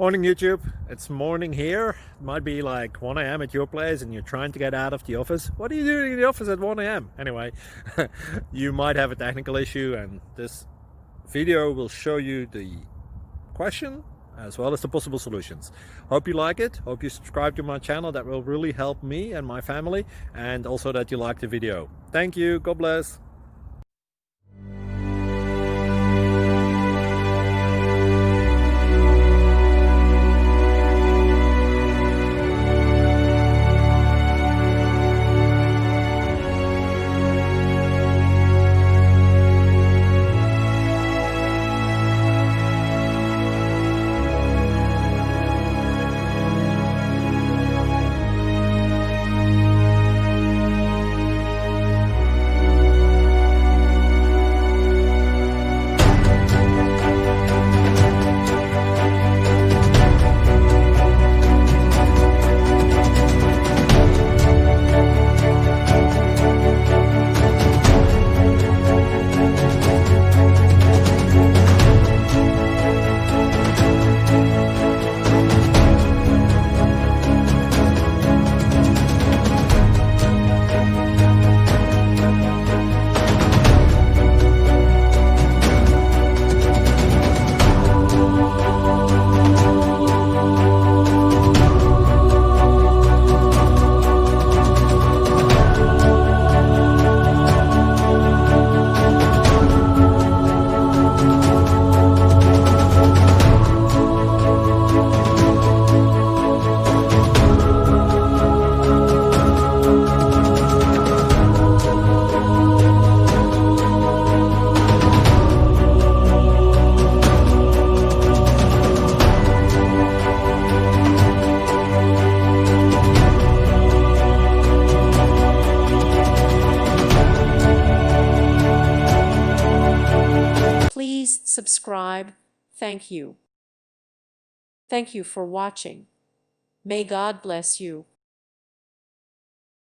Morning YouTube, it's morning here. It might be like 1 a.m. at your place and you're trying to get out of the office. What are you doing in the office at 1 a.m.? Anyway, you might have a technical issue and this video will show you the question as well as the possible solutions. Hope you like it, hope you subscribe to my channel. That will really help me and my family, and also that you like the video. Thank you, God bless. Please subscribe. Thank you. Thank you for watching. May God bless you.